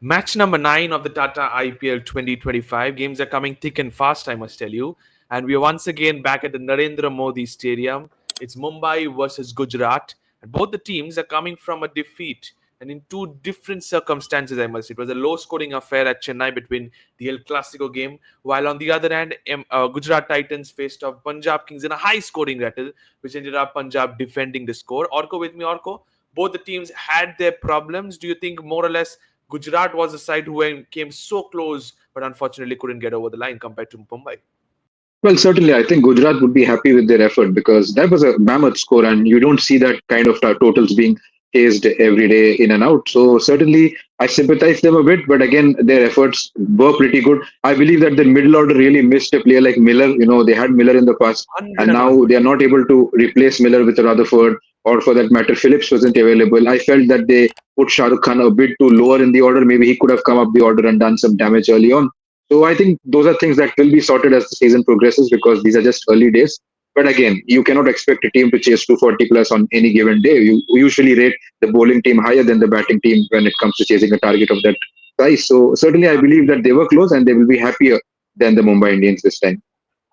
Match number 9 of the Tata IPL 2025. Games are coming thick and fast, I must tell you. And we are once again back at the Narendra Modi Stadium. It's Mumbai versus Gujarat. And both the teams are coming from a defeat. And in two different circumstances, I must say. It was a low scoring affair at Chennai between the El Clasico game, while on the other hand, Gujarat Titans faced off Punjab Kings in a high scoring battle, which ended up Punjab defending the score. Orko with me, Orko. Both the teams had their problems. Do you think more or less Gujarat was the side who came so close, but unfortunately couldn't get over the line compared to Mumbai? Well, certainly, I think Gujarat would be happy with their effort because that was a mammoth score, and you don't see that kind of totals being chased every day in and out. So certainly, I sympathize them a bit, but again, their efforts were pretty good. I believe that the middle order really missed a player like Miller. They had Miller in the past, and now they are 101%. not able to replace Miller with Rutherford, or for that matter, Phillips wasn't available. I felt that they put Shah Rukh Khan a bit too lower in the order. Maybe he could have come up the order and done some damage early on. So I think those are things that will be sorted as the season progresses because these are just early days. But again, you cannot expect a team to chase 240 plus on any given day. You usually rate the bowling team higher than the batting team when it comes to chasing a target of that size. So certainly, I believe that they were close and they will be happier than the Mumbai Indians this time.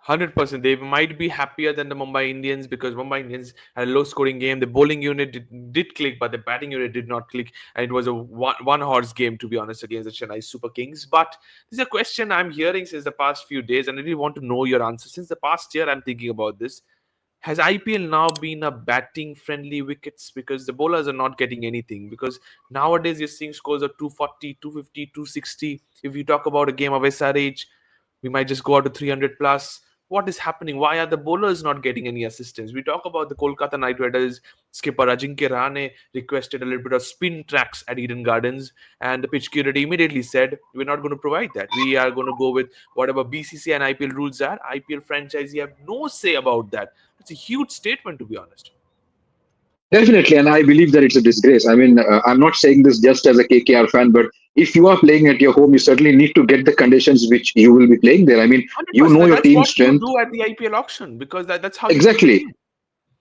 100%. They might be happier than the Mumbai Indians because Mumbai Indians had a low scoring game. The bowling unit did click, but the batting unit did not click. And it was a one horse game, to be honest, against the Chennai Super Kings. But this is a question I'm hearing since the past few days, and I really want to know your answer. Since the past year, I'm thinking about this. Has IPL now been a batting friendly wickets because the bowlers are not getting anything? Because nowadays you're seeing scores of 240, 250, 260. If you talk about a game of SRH, we might just go out to 300 plus. What is happening? Why are the bowlers not getting any assistance? We talk about the Kolkata Knight Riders skipper Ajinkya Rahane requested a little bit of spin tracks at Eden Gardens, and the pitch curator immediately said, "We're not going to provide that. We are going to go with whatever BCCI and IPL rules are. IPL franchisee have no say about that." It's a huge statement, to be honest. Definitely, and I believe that it's a disgrace. I mean, I'm not saying this just as a KKR fan, but if you are playing at your home, you certainly need to get the conditions which you will be playing there. I mean, you know 100%. your That's team what you strength. do at the IPL auction because that's how you build the Exactly. team.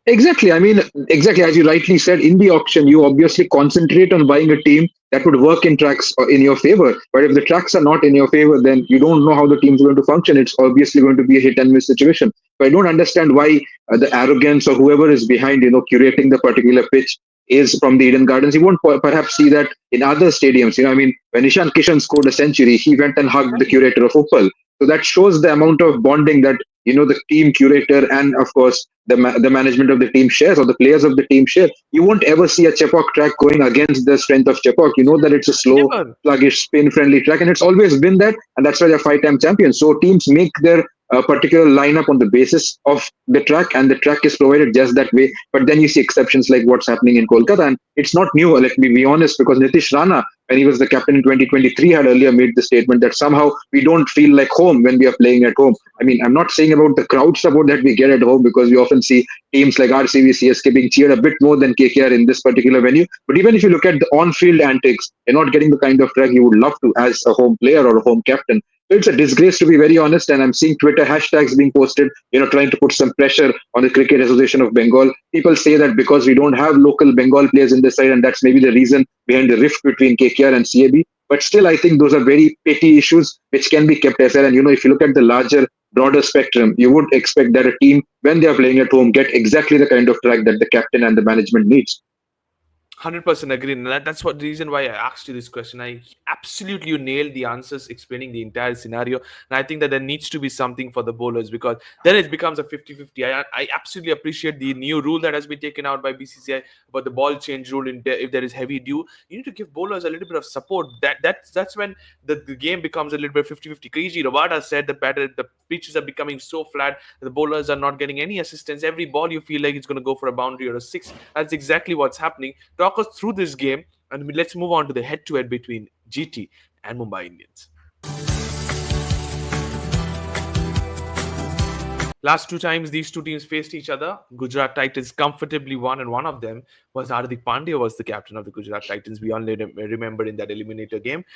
Exactly. I mean, exactly as you rightly said, in the auction, you obviously concentrate on buying a team that would work in tracks in your favor. But if the tracks are not in your favor, then you don't know how the team's going to function. It's obviously going to be a hit and miss situation. So I don't understand why the arrogance or whoever is behind, curating the particular pitch is from the Eden Gardens. You won't perhaps see that in other stadiums. I mean, when Ishan Kishan scored a century, he went and hugged the Exactly. curator of Uppal. So that shows the amount of bonding that the team curator and of course the management of the team shares or the players of the team share. You won't ever see a Chepauk track going against the strength of Chepauk. You know that it's a slow, Never. sluggish, spin friendly track, and it's always been that, and that's why they're 5 time champions. So teams make their particular lineup on the basis of the track, and the track is provided just that way. But then you see exceptions like what's happening in Kolkata, and it's not new. Let me be honest, because Nitish Rana, when he was the captain in 2023, had earlier made the statement that somehow we don't feel like home when we are playing at home. I mean, I'm not saying about the crowd support that we get at home because we often see teams like RCB, CSK being cheered a bit more than KKR in this particular venue. But even if you look at the on-field antics, you're not getting the kind of track you would love to as a home player or a home captain. So it's a disgrace to be very honest, and I'm seeing Twitter hashtags being posted, trying to put some pressure on the Cricket Association of Bengal. People say that because we don't have local Bengal players in this side, and that's maybe the reason behind the rift between KKR and CAB. But still, I think those are very petty issues which can be kept aside. And if you look at the larger, broader spectrum, you would expect that a team, when they are playing at home, get exactly the kind of track that the captain and the management needs. 100% agree. And that's what the reason why I asked you this question. I absolutely, you nailed the answers explaining the entire scenario. And I think that there needs to be something for the bowlers because then it becomes a 50-50. I absolutely appreciate the new rule that has been taken out by BCCI about the ball change rule. If there is heavy dew, you need to give bowlers a little bit of support. That's when the game becomes a little bit 50-50. Keiji Rabada said the pitches are becoming so flat, the bowlers are not getting any assistance. Every ball you feel like it's going to go for a boundary or a six. That's exactly what's happening. Talk us through this game, and let's move on to the head-to-head between GT and Mumbai Indians. Last two times these two teams faced each other, Gujarat Titans comfortably won, and one of them was Hardik Pandya was the captain of the Gujarat Titans. We only remember in that eliminator game.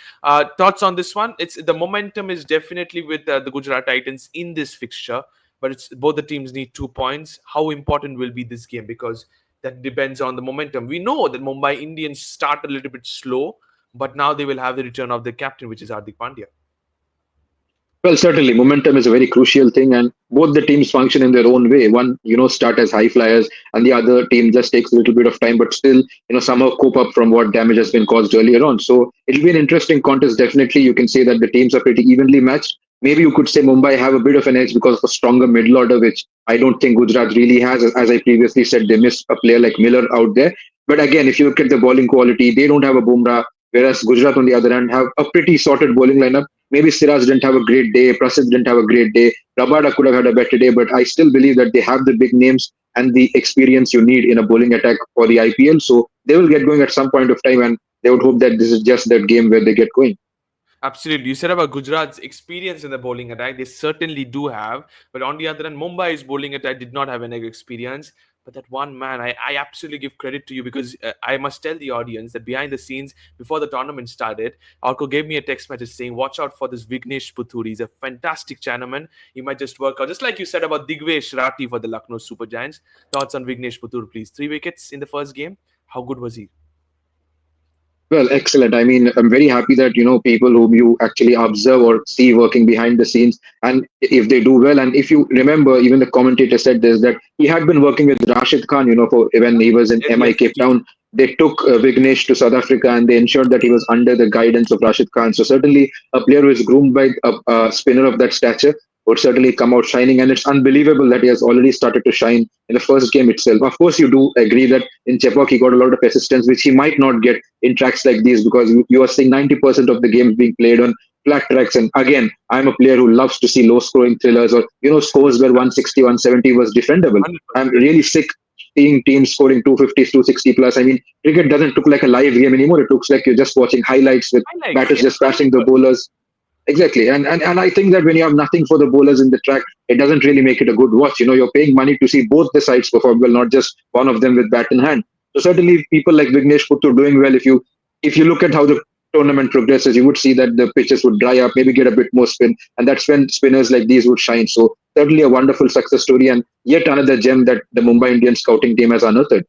Thoughts on this one? It's the momentum is definitely with the Gujarat Titans in this fixture, but it's both the teams need 2 points. How important will be this game because that depends on the momentum. We know that Mumbai Indians start a little bit slow, But now they will have the return of the captain, which is Hardik Pandya. Well, certainly, momentum is a very crucial thing, and both the teams function in their own way. One, start as high flyers, and the other team just takes a little bit of time, but still, somehow cope up from what damage has been caused earlier on. So it'll be an interesting contest. Definitely, you can say that the teams are pretty evenly matched. Maybe you could say Mumbai have a bit of an edge because of a stronger middle order, which I don't think Gujarat really has. As I previously said, they miss a player like Miller out there. But again, if you look at the bowling quality, they don't have a Bumrah, whereas Gujarat, on the other hand, have a pretty sorted bowling lineup. Maybe Siraj didn't have a great day, Prasidh didn't have a great day, Rabada could have had a better day, but I still believe that they have the big names and the experience you need in a bowling attack for the IPL. So they will get going at some point of time, and they would hope that this is just that game where they get going. Absolutely. You said about Gujarat's experience in the bowling attack. They certainly do have. But on the other hand, Mumbai's bowling attack did not have any experience. But that one man, I absolutely give credit to you because I must tell the audience that behind the scenes, before the tournament started, Arko gave me a text message saying, watch out for this Vignesh Puthuri. He's a fantastic Chinaman. He might just work out. Just like you said about Digvesh Rati for the Lucknow Super Giants. Thoughts on Vignesh Puthur, please. 3 wickets in the first game. How good was he? Well, excellent. I mean, I'm very happy that people whom you actually observe or see working behind the scenes, and if they do well, and if you remember, even the commentator said this that he had been working with Rashid Khan, for when he was in MI Yes, Cape Town. They took Vignesh to South Africa and they ensured that he was under the guidance of Rashid Khan. So certainly, a player who is groomed by a spinner of that stature would certainly come out shining. And it's unbelievable that he has already started to shine in the first game itself. Of course, you do agree that in Chepauk he got a lot of assistance, which he might not get in tracks like these because you are seeing 90% of the games being played on flat tracks. And again, I'm a player who loves to see low scoring thrillers or, scores where 160, 170 was defendable. I'm 100%. really sick seeing teams scoring 250s, 260 plus. I mean, cricket doesn't look like a live game anymore. It looks like you're just watching highlights with Highlights, batters yeah, just passing the 100%. bowlers. Exactly. And I think that when you have nothing for the bowlers in the track, it doesn't really make it a good watch. You're paying money to see both the sides perform well, not just one of them with bat in hand. So certainly people like Vignesh Puttur doing well. If you look at how the tournament progresses, you would see that the pitches would dry up, maybe get a bit more spin, and that's when spinners like these would shine. So certainly a wonderful success story and yet another gem that the Mumbai Indians scouting team has unearthed.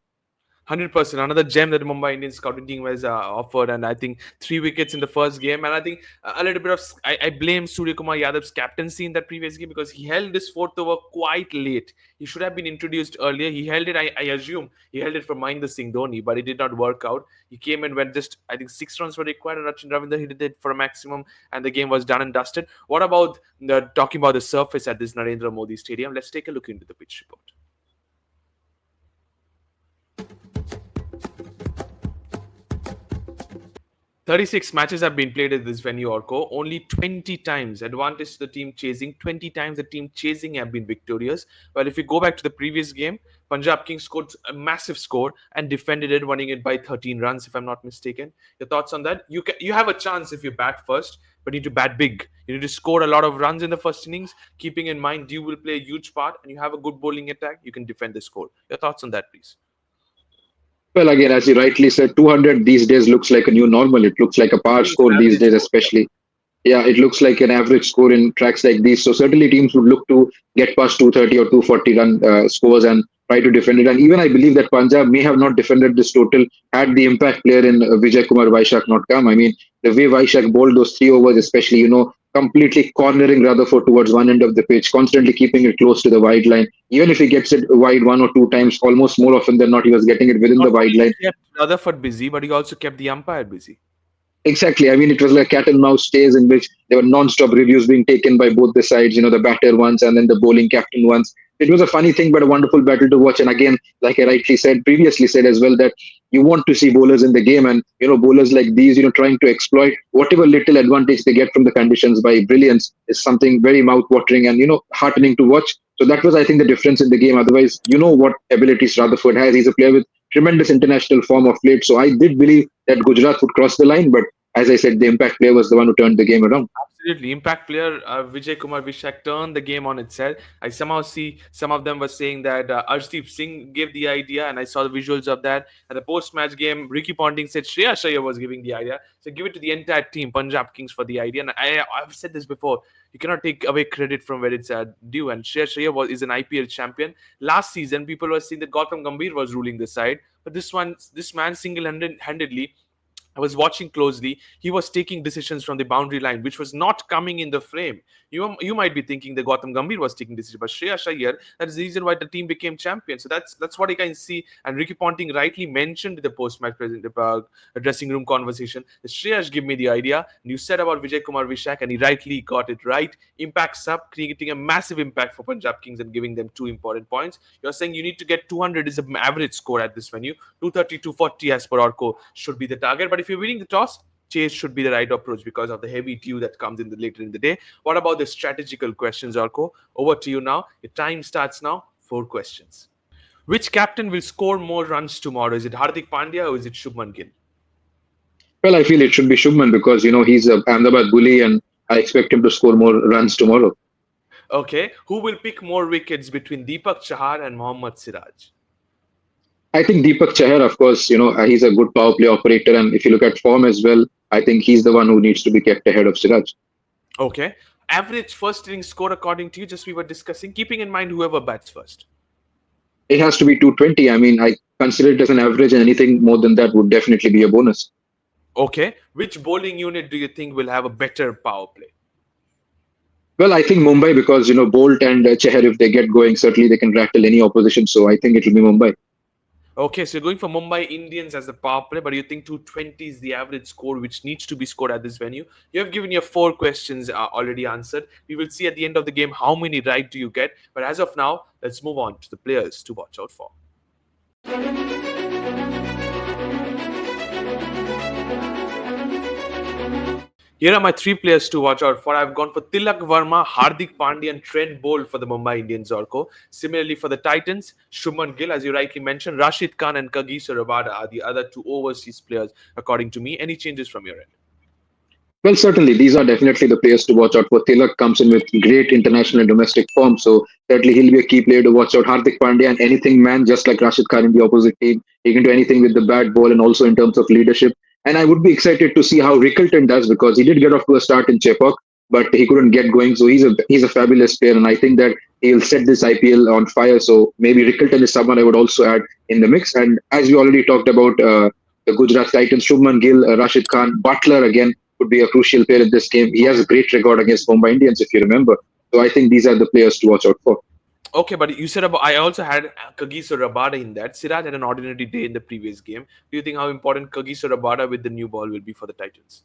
100%. Another gem that the Mumbai Indians scouting team was offered, and I think 3 wickets in the first game. And I think a little bit of I blame Surya Kumar Yadav's captaincy in that previous game because he held this fourth over quite late. He should have been introduced earlier. He held it. I assume he held it for Mahendra Singh Dhoni, but it did not work out. He came in when just I think 6 runs were required, and Rachin Ravindra hit it for a maximum, and the game was done and dusted. What about the talking about the surface at this Narendra Modi Stadium? Let's take a look into the pitch report. 36 matches have been played at this venue, Orco. Only 20 times. Advantage to the team chasing. 20 times the team chasing have been victorious. Well, if we go back to the previous game, Punjab Kings scored a massive score and defended it, winning it by 13 runs, if I'm not mistaken. Your thoughts on that? You have a chance if you bat first, but you need to bat big. You need to score a lot of runs in the first innings, keeping in mind you will play a huge part and you have a good bowling attack, you can defend the score. Your thoughts on that, please? Well, again, as you rightly said, 200 these days looks like a new normal. It looks like a It par is an score these average days, score. especially. Yeah, it looks like an average score in tracks like these. So certainly teams would look to get past 230 or 240 run scores and try to defend it. And even I believe that Punjab may have not defended this total had the impact player in Vijay Kumar Vaishak not come. I mean, the way Vaishak bowled those 3 overs, especially, completely cornering Rutherford towards one end of the pitch, constantly keeping it close to the wide line. Even if he gets it wide one or two times, almost more often than not, he was getting it within Not the wide only line. kept Rutherford busy, but he also kept the umpire busy. Exactly. I mean, it was like cat and mouse stays in which there were non-stop reviews being taken by both the sides, the batter ones and then the bowling captain ones. It was a funny thing, but a wonderful battle to watch. And again, like I rightly said, previously said as well, that you want to see bowlers in the game and, bowlers like these, trying to exploit whatever little advantage they get from the conditions by brilliance is something very mouth-watering and, heartening to watch. So that was, I think, the difference in the game. Otherwise, what abilities Rutherford has. He's a player with tremendous international form of late. So I did believe that Gujarat would cross the line, but as I said, the impact player was the one who turned the game around. Absolutely. Impact player Vijay Kumar Vishak turned the game on its head. I somehow see some of them were saying that Arshdeep Singh gave the idea, and I saw the visuals of that. At the post match game, Ricky Ponting said Shreya Shaya was giving the idea. So give it to the entire team, Punjab Kings, for the idea. And I've said this before. You cannot take away credit from where it's due. And Shreya Shaya is an IPL champion. Last season, people were saying that Gautam Gambhir was ruling the side. But this man single handedly I was watching closely. He was taking decisions from the boundary line, which was not coming in the frame. You might be thinking that Gautam Gambhir was taking decisions, but Shreyas Iyer, that is the reason why the team became champion. So that's what I can see. And Ricky Ponting rightly mentioned in the post-match dressing room conversation that Shreyas give me the idea. And you said about Vijay Kumar Vishak, and he rightly got it right. Impact sub, creating a massive impact for Punjab Kings and giving them two important points. You're saying you need to get 200 is an average score at this venue. 230, 240 as per Orco should be the target. But if you're winning the toss, chase should be the right approach because of the heavy dew that comes in later in the day. What about the strategical questions, Orko? Over to you now. Your time starts now. 4 questions. Which captain will score more runs tomorrow? Is it Hardik Pandya or is it Shubman Gill? Well, I feel it should be Shubman because he's a Ahmedabad bully, and I expect him to score more runs tomorrow. Okay. Who will pick more wickets between Deepak Chahar and Mohammad Siraj? I think Deepak Chahar, of course, he's a good power play operator, and if you look at form as well, I think he's the one who needs to be kept ahead of Siraj. Okay. Average first inning score according to you, just we were discussing, keeping in mind whoever bats first. It has to be 220. I mean, I consider it as an average, and anything more than that would definitely be a bonus. Okay. Which bowling unit do you think will have a better power play? Well, I think Mumbai because Bolt and Chahar, if they get going, certainly they can rattle any opposition. So I think it will be Mumbai. Okay, so you're going for Mumbai Indians as the power play, but you think 220 is the average score which needs to be scored at this venue. You have given your 4 questions already answered. We will see at the end of the game how many right do you get. But as of now, let's move on to the players to watch out for. Here are my 3 players to watch out for. I've gone for Tilak Verma, Hardik Pandya, and Trent Bolt for the Mumbai Indians, Orko. Similarly, for the Titans, Shubman Gill, as you rightly mentioned, Rashid Khan and Kagiso Rabada are the other 2 overseas players, according to me. Any changes from your end? Well, certainly these are definitely the players to watch out for. Tilak comes in with great international and domestic form, so certainly he'll be a key player to watch out. Hardik Pandya, and anything man, just like Rashid Khan in the opposite team, he can do anything with the bat ball and also in terms of leadership. And I would be excited to see how Rickleton does because he did get off to a start in Chepauk, but he couldn't get going. So he's a fabulous player, and I think that he'll set this IPL on fire. So maybe Rickleton is someone I would also add in the mix. And as we already talked about, the Gujarat Titans, Shubman Gill, Rashid Khan, Butler again would be a crucial player in this game. He has a great record against Mumbai Indians, if you remember. So I think these are the players to watch out for. Okay, but you said about I also had Kagiso Rabada in that. Siraj had an ordinary day in the previous game. Do you think how important Kagiso Rabada with the new ball will be for the Titans?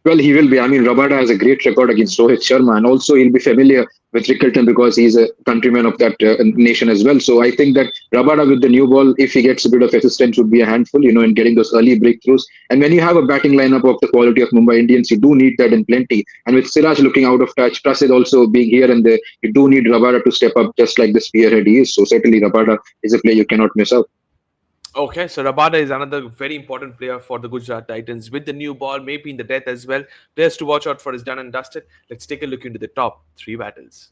Well, he will be. I mean, Rabada has a great record against Rohit Sharma, and also he'll be familiar with Rickleton because he's a countryman of that nation as well. So I think that Rabada with the new ball, if he gets a bit of assistance, would be a handful, in getting those early breakthroughs. And when you have a batting lineup of the quality of Mumbai Indians, you do need that in plenty. And with Siraj looking out of touch, Prasid also being here and there, you do need Rabada to step up just like the spearhead he is. So certainly Rabada is a player you cannot miss out. Okay, so Rabada is another very important player for the Gujarat Titans with the new ball, maybe in the death as well. Players to watch out for is done and dusted. Let's take a look into the top 3 battles.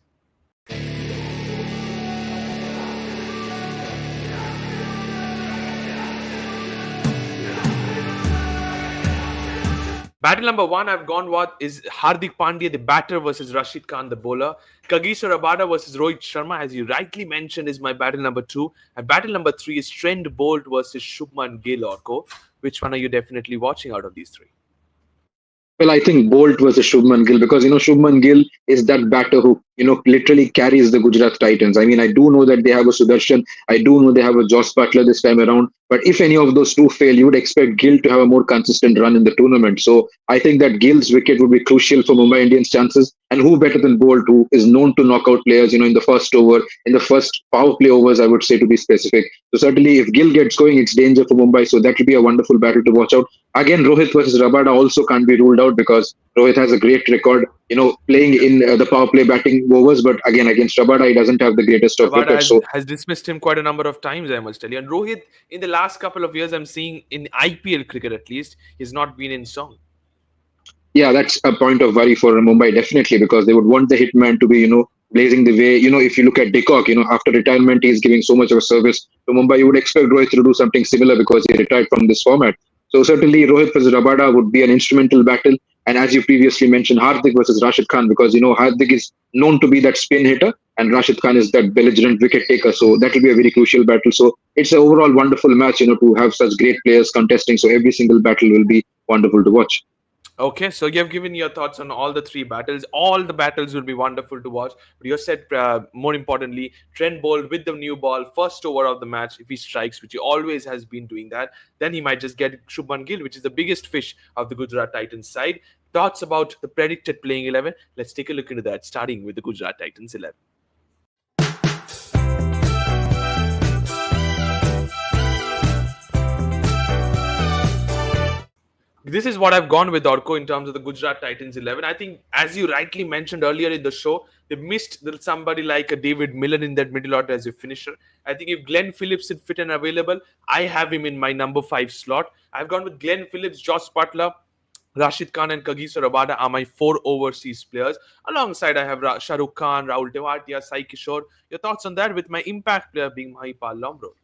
Battle number 1 I've gone with is Hardik Pandya, the batter, versus Rashid Khan, the bowler. Kagiso Rabada versus Rohit Sharma, as you rightly mentioned, is my battle number 2. And battle number 3 is Trent Bolt versus Shubman Gill, Orko. Which one are you definitely watching out of these 3? Well, I think Bolt was a Shubman Gill because Shubman Gill is that batter who literally carries the Gujarat Titans. I mean, I do know that they have a Sudarshan, I do know they have a Joss Butler this time around, but if any of those two fail, you would expect Gill to have a more consistent run in the tournament. So I think that Gill's wicket would be crucial for Mumbai Indians' chances. And who better than Bolt, who is known to knock out players, in the first over, in the first power play overs, I would say to be specific. So certainly, if Gill gets going, it's danger for Mumbai. So that will be a wonderful battle to watch out. Again, Rohit versus Rabada also can't be ruled out because Rohit has a great record, playing in the power play batting overs. But again, against Rabada, he doesn't have the greatest of Rabada wickets. has dismissed him quite a number of times, I must tell you. And Rohit, in the last couple of years, I'm seeing in IPL cricket at least, he's not been in song. Yeah, that's a point of worry for Mumbai, definitely, because they would want the hitman to be, blazing the way. If you look at Decock, after retirement, he's giving so much of a service to Mumbai. You would expect Rohit to do something similar because he retired from this format. So certainly, Rohit versus Rabada would be an instrumental battle. And as you previously mentioned, Hardik versus Rashid Khan, because Hardik is known to be that spin hitter, and Rashid Khan is that belligerent wicket taker. So that will be a very crucial battle. So it's an overall wonderful match, to have such great players contesting. So every single battle will be wonderful to watch. Okay, so you have given your thoughts on all the three battles. All the battles will be wonderful to watch. But you said, more importantly, Trent Bolt with the new ball, first over of the match, if he strikes, which he always has been doing that, then he might just get Shubman Gill, which is the biggest fish of the Gujarat Titans side. Thoughts about the predicted playing 11? Let's take a look into that, starting with the Gujarat Titans 11. This is what I've gone with, Orko, in terms of the Gujarat Titans 11. I think, as you rightly mentioned earlier in the show, they missed somebody like a David Millen in that middle order as a finisher. I think if Glenn Phillips is fit and available, I have him in my number 5 slot. I've gone with Glenn Phillips, Josh Butler, Rashid Khan and Kagiso Rabada are my 4 overseas players. Alongside, I have Shah Rukh Khan, Rahul Tewatia, Sai Kishore. Your thoughts on that, with my impact player being Mahipal Lomro?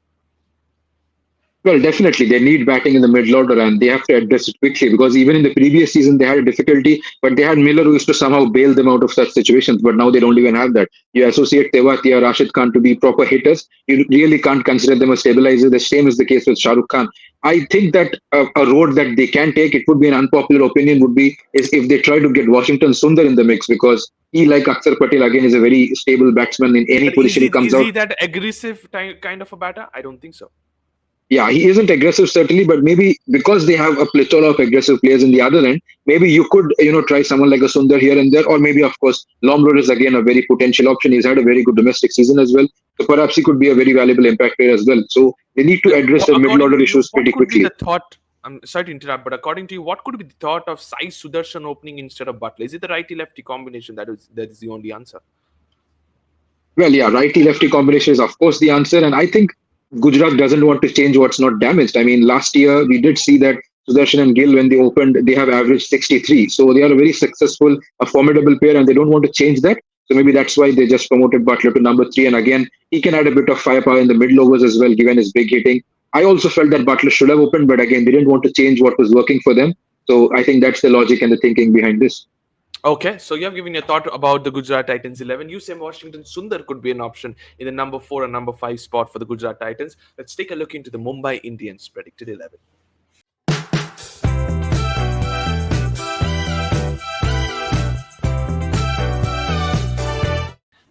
Well, definitely they need batting in the middle order, and they have to address it quickly, because even in the previous season they had a difficulty, but they had Miller who used to somehow bail them out of such situations. But now they don't even have that. You associate Tewatia, Rashid Khan to be proper hitters. You really can't consider them a stabilizer. The same is the case with Shah Rukh Khan. I think that a road that they can take, it would be an unpopular opinion, would be is if they try to get Washington Sundar in the mix, because he, like Akshar Patel, again is a very stable batsman in any But is position he, he comes is out. he that aggressive kind of a batter? I don't think so. Yeah, he isn't aggressive certainly, but maybe because they have a plethora of aggressive players in the other end, maybe you could try someone like a Sundar here and there, or maybe of course Lomrod is again a very potential option. He's had a very good domestic season as well, so perhaps he could be a very valuable impact player as well. So they need to address the middle According order to you, issues what pretty could be the quickly. thought? I'm sorry to interrupt, but according to you, what could be the thought of Sai Sudarshan opening instead of Butler? Is it the righty lefty combination that is the only answer? Well, yeah, righty lefty combination is of course the answer, and I think Gujarat doesn't want to change what's not damaged. I mean, last year we did see that Sudarshan and Gill, when they opened, they have averaged 63, so they are a very successful, a formidable pair, and they don't want to change that. So maybe that's why they just promoted Butler to number 3, and again he can add a bit of firepower in the middle overs as well, given his big hitting. I also felt that Butler should have opened, but again they didn't want to change what was working for them. So I think that's the logic and the thinking behind this. Okay, so you have given your thought about the Gujarat Titans 11. You say Washington Sundar could be an option in the number 4 and number 5 spot for the Gujarat Titans. Let's take a look into the Mumbai Indians predicted 11.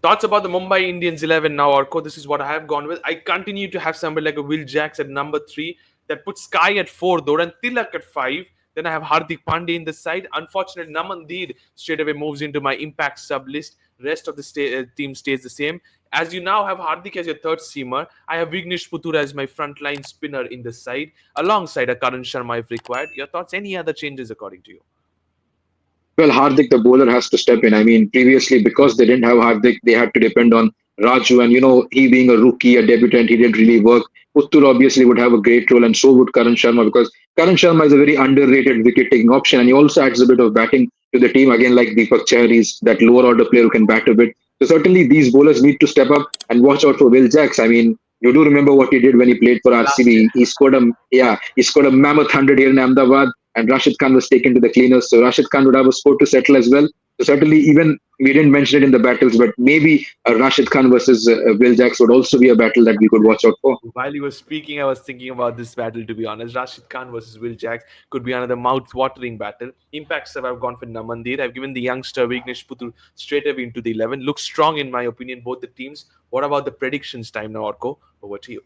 Thoughts about the Mumbai Indians 11 now, Orko. This is what I have gone with. I continue to have somebody like a Will Jacks at number 3. That puts Sky at 4, though, and Tilak at 5. Then I have Hardik Pandya in the side. Unfortunately, Namandeed straight away moves into my impact sub list. Rest of the team stays the same. As you now have Hardik as your third seamer, I have Vignesh Putura as my frontline spinner in the side, alongside a Karan Sharma if required. Your thoughts? Any other changes according to you? Well, Hardik, the bowler, has to step in. I mean, previously, because they didn't have Hardik, they had to depend on Raju. And, he being a rookie, a debutant, he didn't really work. Puttur obviously would have a great role, and so would Karan Sharma, because Karan Sharma is a very underrated wicket taking option. And he also adds a bit of batting to the team, again, like Deepak Chahar. He's that lower order player who can bat a bit. So, certainly, these bowlers need to step up and watch out for Will Jacks. I mean, you do remember what he did when he played for Last year. RCB. He scored a mammoth 100 here in Ahmedabad, and Rashid Khan was taken to the cleaners. So Rashid Khan would have a score to settle as well. So certainly, even we didn't mention it in the battles, but maybe Rashid Khan versus Will Jacks would also be a battle that we could watch out for. While you were speaking, I was thinking about this battle, to be honest. Rashid Khan versus Will Jacks could be another mouth-watering battle. Impacts have gone for Namandir. I've given the youngster Vignesh Putul straight away into the 11. Looks strong in my opinion, both the teams. What about the predictions time now, Orko? Over to you.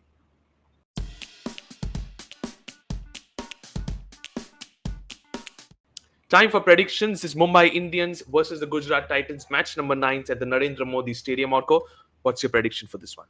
Time for predictions. This is Mumbai Indians versus the Gujarat Titans, match number 9 at the Narendra Modi Stadium, Orko. What's your prediction for this one?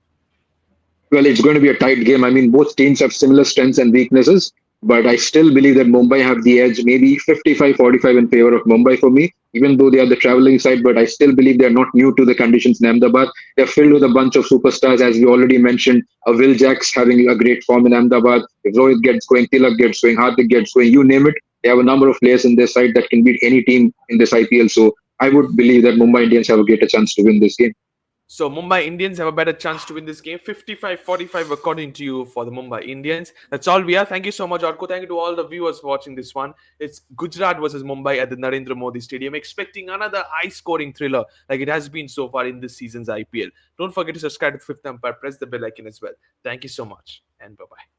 Well, it's going to be a tight game. I mean, both teams have similar strengths and weaknesses, but I still believe that Mumbai have the edge, maybe 55-45 in favor of Mumbai for me, even though they are the traveling side. But I still believe they're not new to the conditions in Ahmedabad. They're filled with a bunch of superstars, as we already mentioned. Will Jacks having a great form in Ahmedabad. If Rohit gets going, Tilak gets going, Hardik gets going, you name it. They have a number of players in their side that can beat any team in this IPL. So I would believe that Mumbai Indians have a greater chance to win this game. So Mumbai Indians have a better chance to win this game. 55-45 according to you for the Mumbai Indians. That's all we are. Thank you so much, Orko. Thank you to all the viewers watching this one. It's Gujarat versus Mumbai at the Narendra Modi Stadium. Expecting another high-scoring thriller like it has been so far in this season's IPL. Don't forget to subscribe to Fifth Empire. Press the bell icon as well. Thank you so much and bye-bye.